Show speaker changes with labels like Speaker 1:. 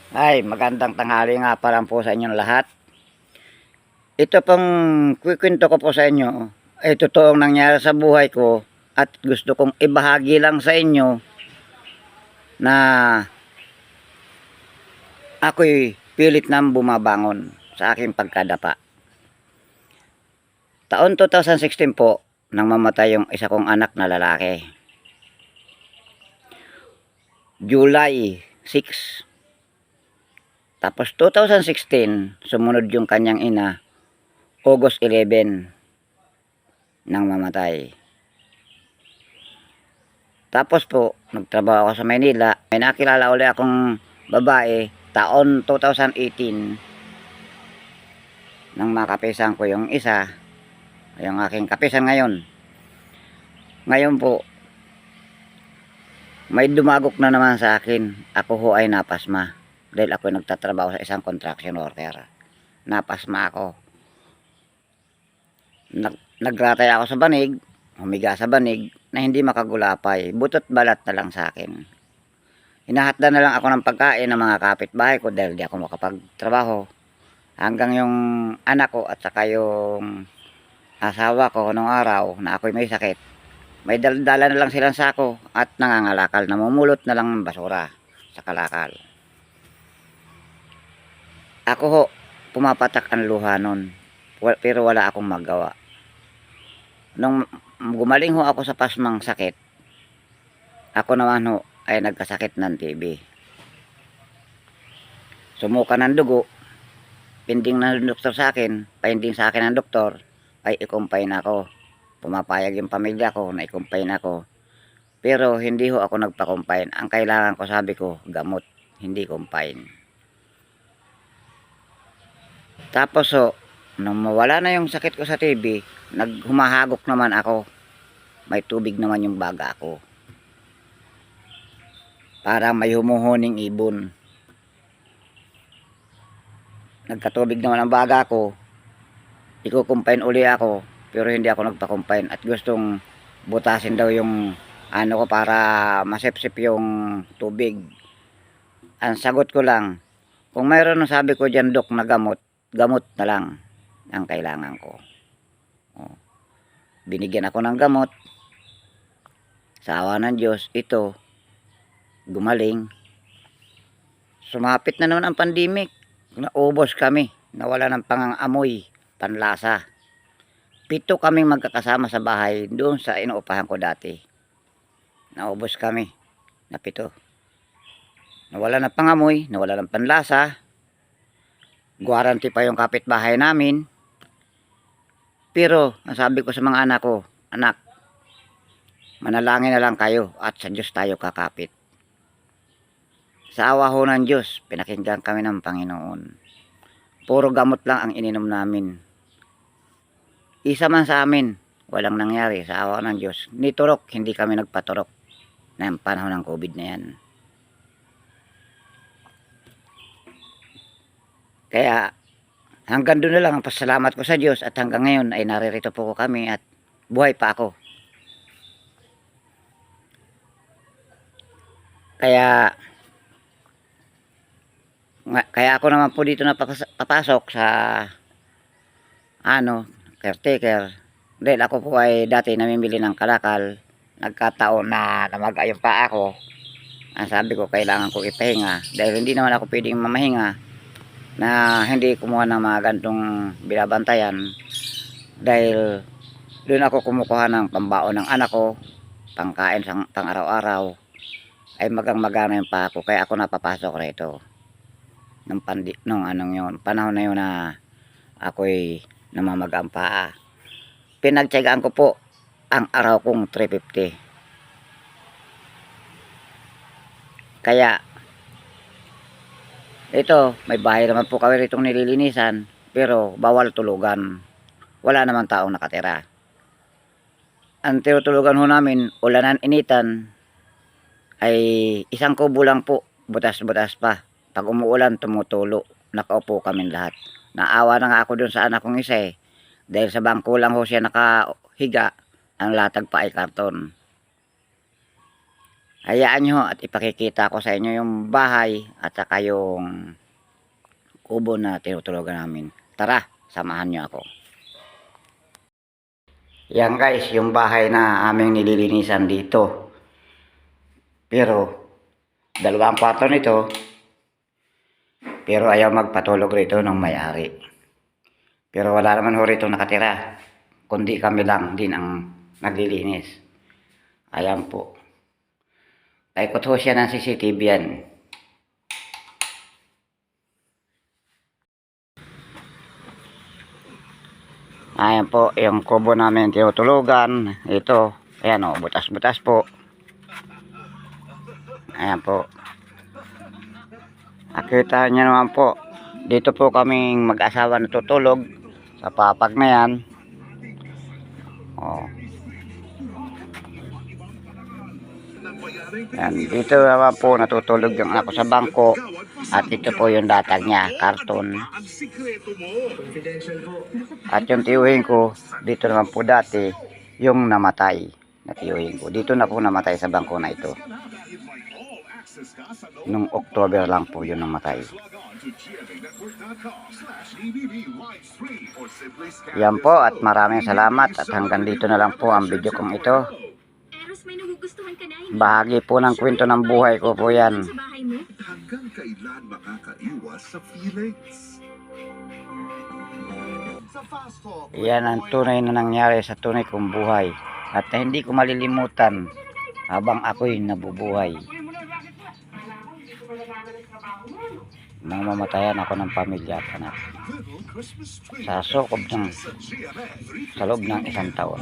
Speaker 1: Ay, magandang tanghali nga pala po sa inyong lahat. Ito pong kukwento ko po sa inyo ay totoong nangyari sa buhay ko at gusto kong ibahagi lang sa inyo na ako'y pilit nang bumabangon sa aking pagkadapa. Taon 2016 po nang mamatay yung isa kong anak na lalaki. July 6. Tapos 2016, sumunod yung kanyang ina, August 11 nang mamatay. Tapos po, nagtrabaho ako sa Maynila. May nakilala ulit akong babae taon 2018 nang makapisan ko yung isa, yung aking kapisan ngayon. Ngayon po, may dumagok na naman sa akin. Ako ho ay napasma dahil ako nagtatrabaho sa isang construction worker. Napasma ako. Nagratay ako sa banig, humiga sa banig na hindi makagulapay, butot balat na lang sa akin. Hinahatdan na lang ako ng pagkain ng mga kapitbahay ko dahil di ako makapagtrabaho. Hanggang yung anak ko at saka yung asawa ko nung araw na ako'y may sakit, may dala na lang silang sako at nangangalakal, namumulot na lang ng basura sa kalakal. Ako ho, pumapatak ang luha nun, pero wala akong magawa. Nung gumaling ho ako sa pasmang sakit, ako naman ho ay nagkasakit ng TB. Sumuka ng dugo, pinding ng doktor sa akin, painding sa akin ng doktor, ay i-confine ako. Pumapayag yung pamilya ko na i-confine ako. Pero hindi ho ako nagpa-confine. Ang kailangan ko, sabi ko, gamot, hindi confine. Tapos ho, nung mawala na yung sakit ko sa TB, naghumahagok naman ako. May tubig naman yung baga ko. Parang may humuhuning ibon. Nagkatubig naman ang baga ko. Iko-confine uli ako, pero hindi ako nagpa-confine at gustong butasin daw yung ano ko para masipsip yung tubig. Ang sagot ko lang, kung mayroon ng sabi ko dyan dok na gamot, gamot na lang ang kailangan ko. Binigyan ako ng gamot. Sa awa ng Diyos, ito, gumaling. Sumapit na naman ang pandemic. Naubos kami, nawala ng pangangamoy, panlasa. 7 kaming magkakasama sa bahay doon sa inuupahan ko dati. Naubos kami na 7. Nawala ng pangamoy, nawala ng panlasa. Guarantee pa yung kapitbahay namin. Pero, ang sabi ko sa mga anak ko, anak, manalangin na lang kayo at sa Diyos tayo kakapit. Sa awa ho ng Diyos, pinakinggan kami ng Panginoon. Puro gamot lang ang ininom namin. Isa man sa amin, walang nangyari sa awa ng Diyos. Ni turok, hindi kami nagpaturok ng panahon ng COVID na yan. Kaya hanggang doon na lang ang pasalamat ko sa Diyos at hanggang ngayon ay naririto po ko kami at buhay pa ako. Kaya ako naman po dito na papasok sa caretaker. Dahil ako po ay dati namimili ng kalakal. Nagkataon na namaga yung paa ko. Ang sabi ko kailangan ko ipahinga. Dahil hindi naman ako pwedeng mamahinga na hindi kumuha ng mga gantong binabantayan. Dahil doon ako kumukuha ng pambaon ng anak ko, pangkain pang araw-araw. Ay magang-magana yung paa ko. Kaya ako napapasok rito. Nung anong yun, panahon na yun na ako'y namamaga ang paa. Pinagtiyagaan ko po ang araw kong 350. Kaya ito, may bahay naman po kami ritong nililinisan, pero bawal tulugan. Wala naman taong nakatira. Ang tinutulugan ho namin, ulanan initan, ay isang kubo lang po, butas-butas pa. Pag umuulan, tumutulo. Nakaupo kami lahat. Naawa na nga ako dun sa anak kong isa eh. Dahil sa bangko lang ho siya nakahiga, ang latag pa ay karton. Hayaan nyo at ipakikita ko sa inyo yung bahay at saka yung kubo na tinutulugan namin. Tara, samahan nyo ako. Yan guys, yung bahay na aming nililinisan dito. Pero, dalawang kwarto nito. Pero ayaw magpatulog rito ng may-ari. Pero wala naman ho rito nakatira. Kundi kami lang din ang naglilinis. Ayan po. Ikot ho siya ng CCTV yan. Ayan po, yung kubo namin tinutulugan. Ito, ayan o, butas-butas po. Ayan po. Nakita niyo naman po, dito po kaming mag-asawa natutulog sa papag na yan. Oh. Yan, dito naman po natutulog yung anak ko sa bangko. At ito po yung datag niya, karton. At yung tiyuhin ko, dito naman po dati, yung namatay na tiyuhin ko. Dito na po namatay sa bangko na ito. Nung October lang po yun namatay. Yan po at maraming salamat at hanggang dito na lang po ang video kong ito. Bahagi po ng kwento ng buhay ko po yan.
Speaker 2: Hanggang kailan makakaiwas sa feelings?
Speaker 1: Yan ang tunay na nangyari sa tunay kong buhay at hindi ko malilimutan habang ako'y nabubuhay. Nang mamatayan ako ng pamilya at anak sa loob ng isang taon.